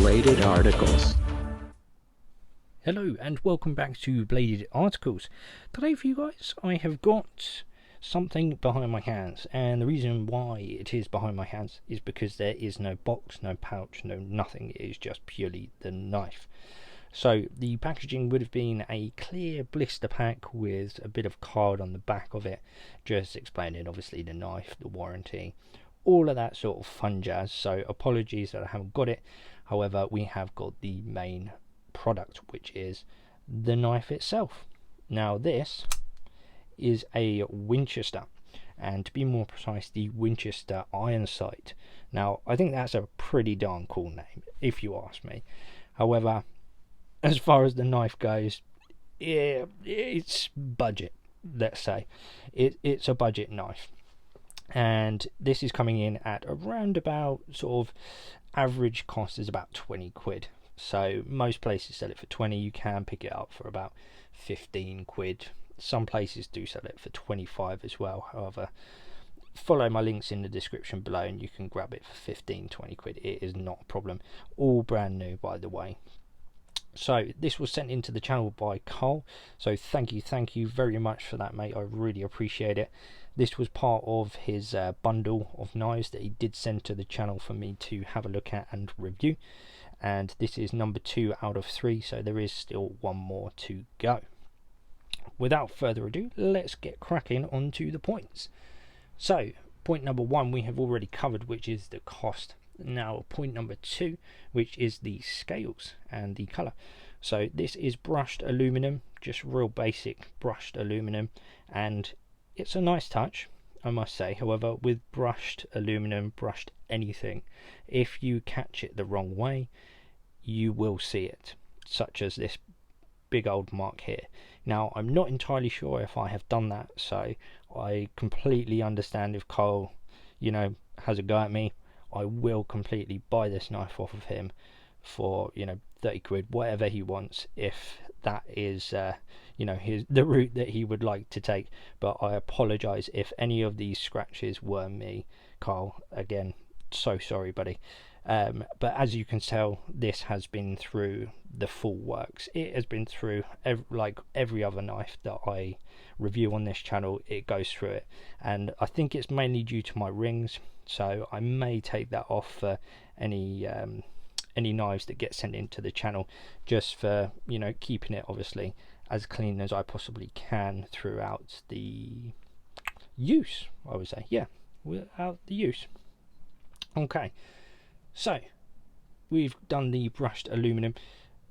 Bladed Articles. Hello and welcome back to Bladed Articles. Today for you guys I have got something behind my hands, and the reason why it is behind my hands is because there is no box, no pouch, no nothing. It is just purely the knife. So the packaging would have been a clear blister pack with a bit of card on the back of it, just explaining obviously the knife, the warranty, all of that sort of fun jazz. So apologies that I haven't got it. However, we have got the main product, which is the knife itself. Now this is a Winchester, and to be more precise, the Winchester Ironsight. Now I think that's a pretty darn cool name if you ask me. However, as far as the knife goes, it's budget, let's say. It's a budget knife, and this is coming in at around about sort of average cost is about 20 quid. So most places sell it for 20. You can pick it up for about 15 quid. Some places do sell it for 25 as well. However, follow my links in the description below and you can grab it for 15, 20 quid. It is not a problem. All brand new, by the way. So this was sent into the channel by Carl, so thank you very much for that, mate. I really appreciate it. This was part of his bundle of knives that he did send to the channel for me to have a look at and review, and this is number 2 out of 3, so there is still one more to go. Without further ado, let's get cracking onto the points. So point number 1 we have already covered, which is the cost. Now point number 2, which is the scales and the colour. So this is brushed aluminium, just real basic brushed aluminium, and it's a nice touch, I must say. However, with brushed aluminium, brushed anything, if you catch it the wrong way, you will see it, such as this big old mark here. Now I'm not entirely sure if I have done that, so I completely understand if Carl, has a go at me. I will completely buy this knife off of him for 30 quid, whatever he wants, if that is the route that he would like to take. But I apologize if any of these scratches were me, Carl. Again, so sorry, buddy. But as you can tell, this has been through the full works. It has been through like every other knife that I review on this channel. It goes through it, and I think it's mainly due to my rings. So I may take that off for any knives that get sent into the channel, just for keeping it obviously as clean as I possibly can throughout the use, I would say. Yeah, without the use. Okay, so we've done the brushed aluminium,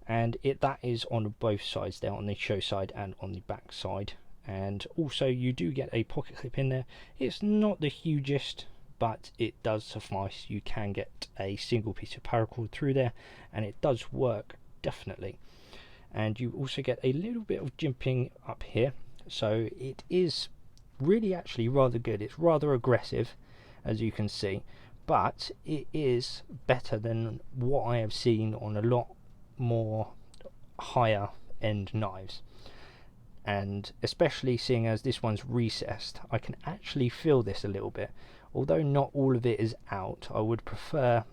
and that is on both sides there, on the show side and on the back side. And also you do get a pocket clip in there. It's not the hugest, but it does suffice. You can get a single piece of paracord through there, and it does work definitely. And you also get a little bit of jimping up here, so it is really actually rather good. It's rather aggressive, as you can see, but it is better than what I have seen on a lot more higher end knives. And especially seeing as this one's recessed, I can actually feel this a little bit. Although not all of it is out, I would prefer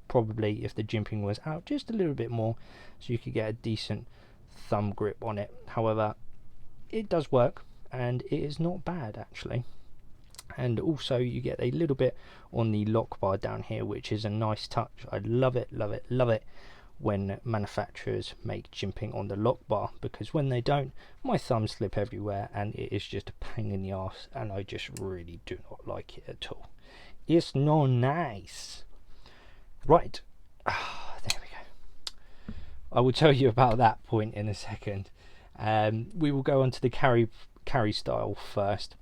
probably if the jimping was out just a little bit more, so you could get a decent thumb grip on it. However, it does work, and it is not bad actually. And also you get a little bit on the lock bar down here, which is a nice touch. I love it when manufacturers make jimping on the lock bar, because when they don't, my thumbs slip everywhere and it is just a pain in the arse, and I just really do not like it at all. It's not nice. Right, there we go. I will tell you about that point in a second. We will go on to the carry style first.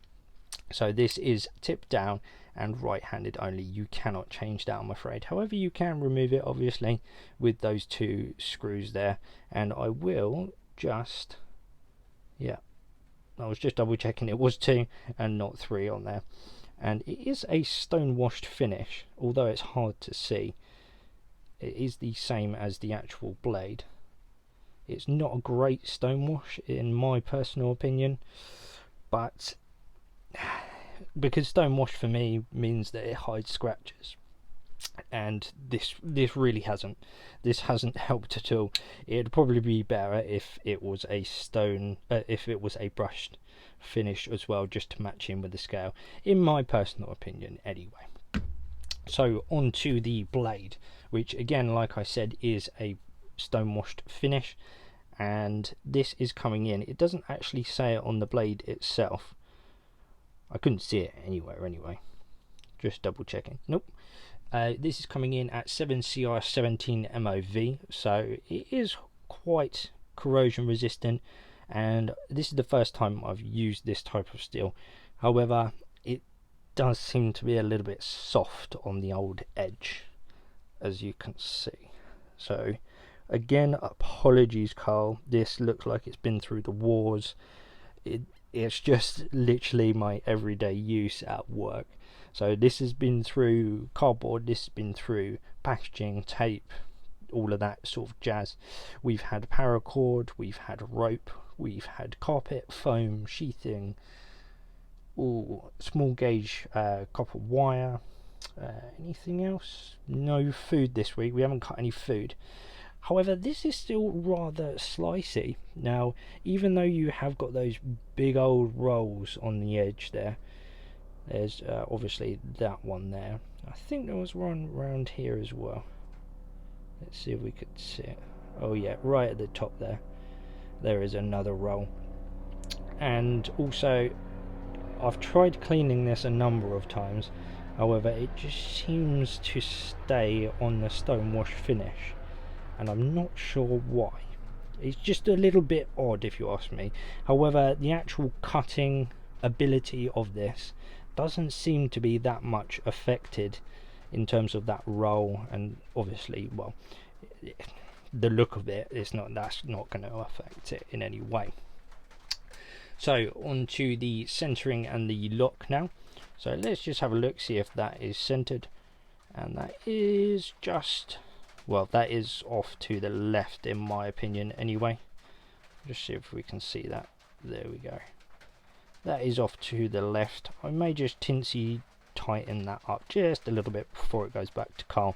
So this is tip down and right-handed only. You cannot change that, I'm afraid. However, you can remove it obviously with those 2 screws there, and I will just, I was just double checking it was 2 and not 3 on there. And it is a stone washed finish, although it's hard to see. It is the same as the actual blade. It's not a great stone wash in my personal opinion, but because stone wash for me means that it hides scratches, and this really hasn't. This hasn't helped at all. It'd probably be better if it was a stone, if it was a brushed finish as well, just to match in with the scale, in my personal opinion anyway. So on to the blade, which again, like I said, is a stone washed finish, and this is coming in. It doesn't actually say it on the blade itself. I couldn't see it anywhere anyway, just double checking. Nope. This is coming in at 7CR17 MOV, so it is quite corrosion resistant, and this is the first time I've used this type of steel. However, it does seem to be a little bit soft on the old edge, as you can see. So again, apologies Carl, this looks like it's been through the wars. It's just literally my everyday use at work. So this has been through cardboard, this has been through packaging, tape, all of that sort of jazz. We've had paracord, we've had rope, we've had carpet, foam, sheathing, small gauge copper wire. Anything else? No food this week, we haven't cut any food. However, this is still rather slicey. Now, even though you have got those big old rolls on the edge there, there's obviously that one there. I think there was one around here as well. Let's see if we could see it. Oh yeah, right at the top there. There is another roll. And also, I've tried cleaning this a number of times. However, it just seems to stay on the stone wash finish, and I'm not sure why. It's just a little bit odd if you ask me. However, the actual cutting ability of this doesn't seem to be that much affected in terms of that roll, and obviously, well, the look of it is not, that's not going to affect it in any way. So on to the centering and the lock now. So let's just have a look, see if that is centered, and that is just, well, that is off to the left in my opinion anyway. Just see if we can see that. There we go. That is off to the left. I may just tinsy tighten that up just a little bit before it goes back to Carl,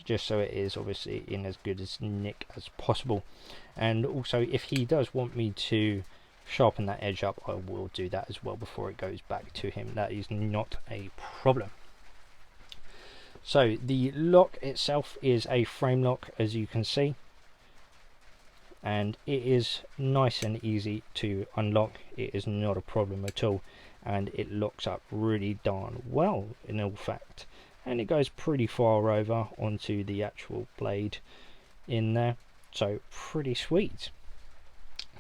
just so it is obviously in as good as nick as possible. And also, if he does want me to sharpen that edge up, I will do that as well before it goes back to him. That is not a problem. So the lock itself is a frame lock, as you can see, and it is nice and easy to unlock. It is not a problem at all, and it locks up really darn well in all fact, and it goes pretty far over onto the actual blade in there, so pretty sweet.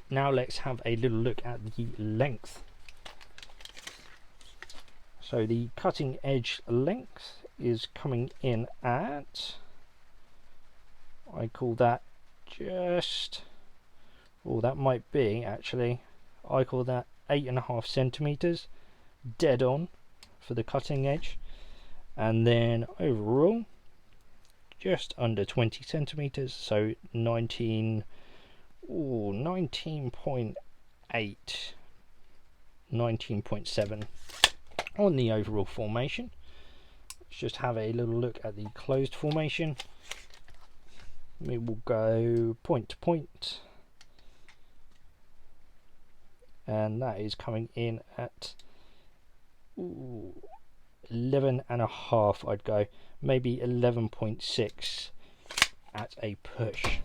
Now let's have a little look at the length. So the cutting edge length is coming in at, I call that just, oh, that might be actually, I call that 8.5 centimeters, dead on for the cutting edge. And then overall just under 20 centimeters, so 19.8, 19.7 on the overall formation. Let's just have a little look at the closed formation. We will go point to point, and that is coming in at 11.5. I'd go maybe 11.6 at a push.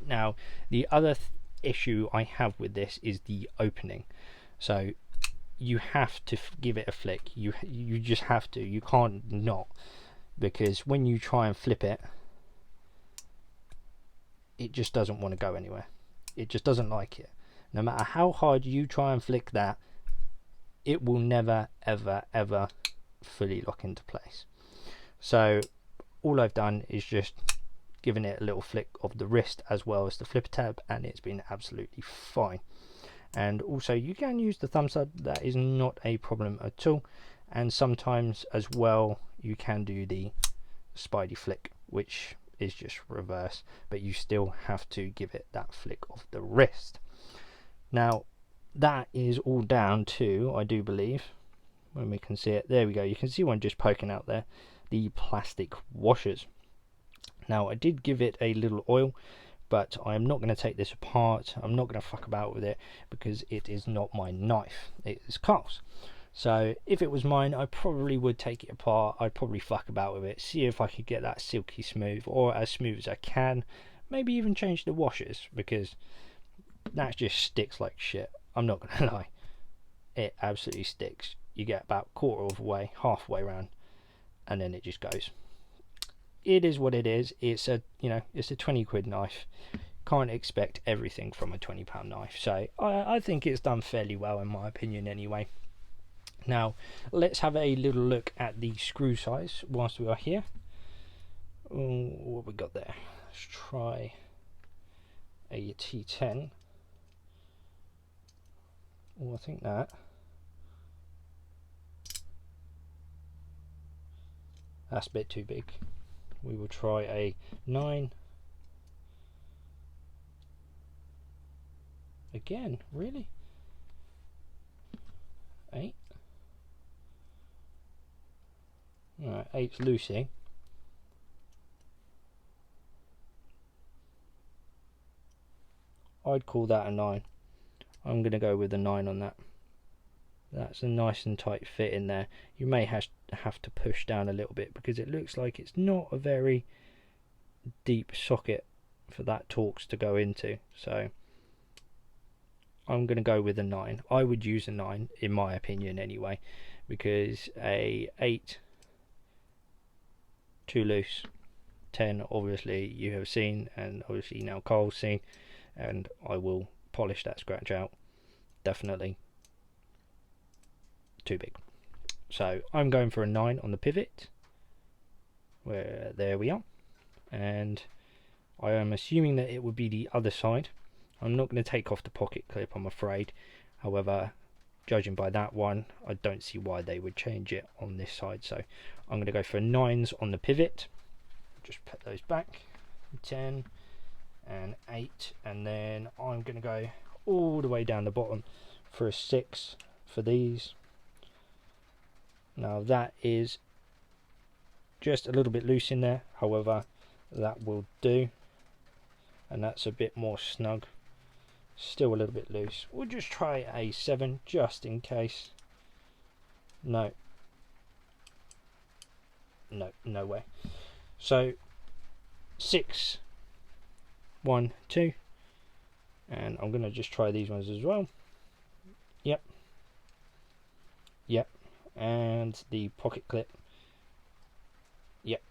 Now the other issue I have with this is the opening. So you have to give it a flick. You just have to. You can't not, because when you try and flip it, it just doesn't want to go anywhere. It just doesn't like it. No matter how hard you try and flick that, it will never ever ever fully lock into place. So all I've done is just given it a little flick of the wrist as well as the flipper tab, and it's been absolutely fine. And also you can use the thumb stud, that is not a problem at all. And sometimes as well you can do the spidey flick, which is just reverse, but you still have to give it that flick of the wrist. Now that is all down to, I do believe, when we can see it, there we go, you can see one just poking out there. the plastic washers. Now I did give it a little oil, but I'm not going to take this apart. I'm not going to fuck about with it because it is not my knife. It is Carl's. So if it was mine, I probably would take it apart. I'd probably fuck about with it, see if I could get that silky smooth or as smooth as I can. Maybe even change the washers, because that just sticks like shit. I'm not going to lie. It absolutely sticks. You get about quarter of the way, halfway around, and then it just goes. It is what it is. It's a, it's a 20 quid knife. Can't expect everything from a £20 knife. So I think it's done fairly well in my opinion anyway. Now let's have a little look at the screw size whilst we are here. What we got there? Let's try a T10. I think that's a bit too big. We will try a 9. Again, really? 8. Alright, 8's loosey. I'd call that a 9. I'm going to go with a 9 on that. That's a nice and tight fit in there. You may have to push down a little bit because it looks like it's not a very deep socket for that Torx to go into. So I'm going to go with a 9. I would use a 9 in my opinion anyway, because a 8 too loose. 10 obviously you have seen, and obviously now Carl's seen, and I will polish that scratch out. Definitely too big. So I'm going for a 9 on the pivot. Where there we are, and I am assuming that it would be the other side. I'm not going to take off the pocket clip, I'm afraid. However, judging by that one, I don't see why they would change it on this side. So I'm going to go for 9s on the pivot. Just put those back. 10 and 8, and then I'm going to go all the way down the bottom for a 6 for these. Now that is just a little bit loose in there, however that will do, and that's a bit more snug. Still a little bit loose. We'll just try a 7 just in case. No way. So 6, 1, 2, and I'm going to just try these ones as well. Yep, and the pocket clip. Yep,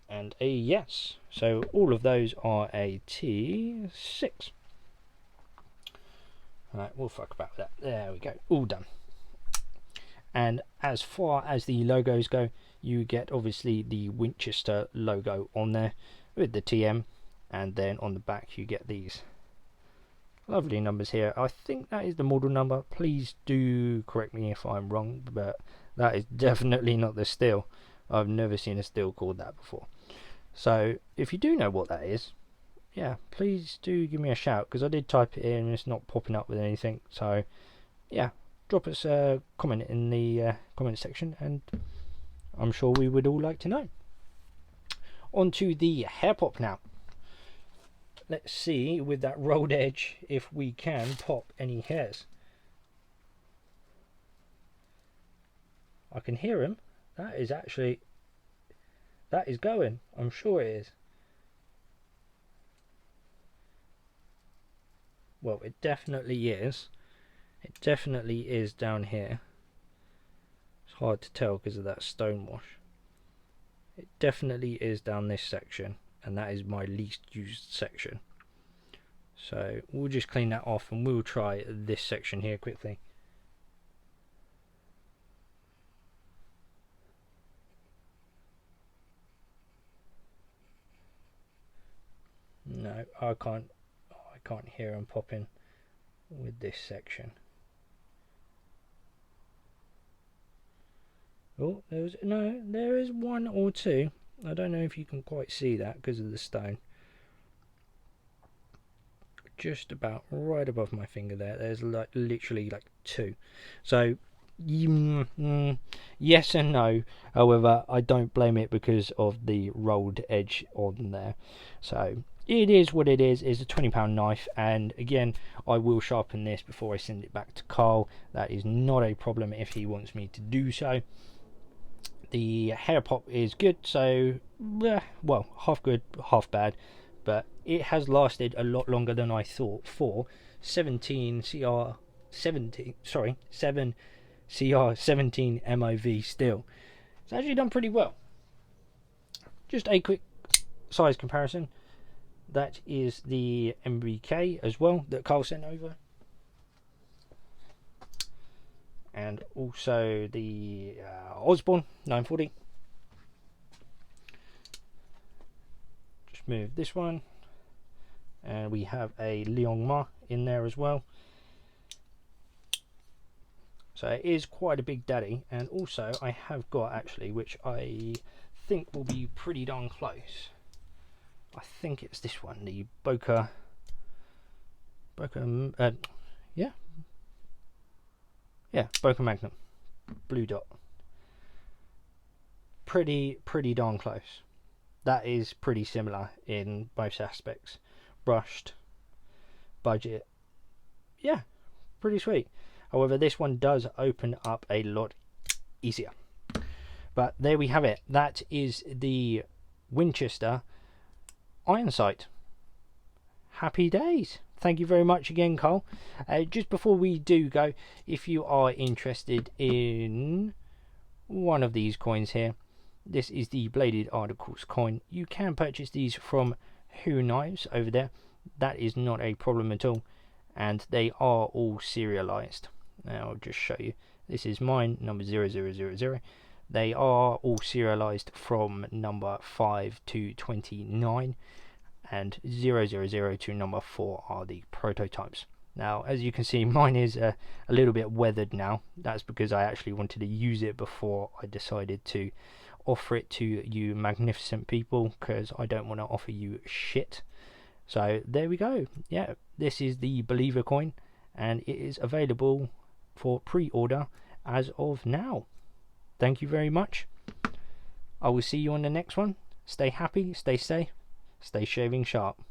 and a yes. So all of those are a T6. Alright, we'll fuck about that. There we go, all done. And as far as the logos go, you get obviously the Winchester logo on there with the TM, and then on the back you get these lovely numbers here. I think that is the model number. Please do correct me if I'm wrong, but that is definitely not the steel. I've never seen a steel called that before. So if you do know what that is, yeah, please do give me a shout, because I did type it in and it's not popping up with anything. So yeah, drop us a comment in the comment section, and I'm sure we would all like to know. On to the hair pop now. Let's see with that rolled edge if we can pop any hairs. I can hear him. That is going. I'm sure it is. Well, it definitely is. It definitely is down here. It's hard to tell because of that stonewash. It definitely is down this section, and that is my least used section. So we'll just clean that off, and we'll try this section here quickly. No, I can't hear them popping with this section. Oh, there is 1 or 2. I don't know if you can quite see that because of the stone. Just about right above my finger there. There's like literally like 2. So Yes and no. However, I don't blame it because of the rolled edge on there. So it is what it is. It's a £20 knife, and again, I will sharpen this before I send it back to Carl. That is not a problem if he wants me to do so. The hair pop is good, so well, half good, half bad, but it has lasted a lot longer than I thought for 17 CR 17. Sorry, 7 CR 17 MOV still. It's actually done pretty well. Just a quick size comparison. That is the MBK as well that Carl sent over, and also the Osborne 940. Just move this one, and we have a Liongma in there as well. So it is quite a big daddy, and also I have got actually, which I think will be pretty darn close. I think it's this one, the Boca, yeah, Boca Magnum, blue dot. Pretty darn close. That is pretty similar in both aspects. Brushed, budget, yeah, pretty sweet. However, this one does open up a lot easier. But there we have it. That is the Winchester Ironsight. Happy days. Thank you very much again, Cole. Just before we do go, if you are interested in one of these coins here, this is the Bladed Articles coin. You can purchase these from Who Knives over there. That is not a problem at all. And they are all serialized. Now I'll just show you. This is mine, number 0000. They are all serialized from number 5 to 29, and 000 to number 4 are the prototypes. Now, as you can see, mine is a little bit weathered now. That's because I actually wanted to use it before I decided to offer it to you magnificent people, because I don't want to offer you shit. So there we go. Yeah, this is the Believer coin, and it is available for pre-order as of now. Thank you very much. I will see you on the next one. Stay happy, stay safe, stay shaving sharp.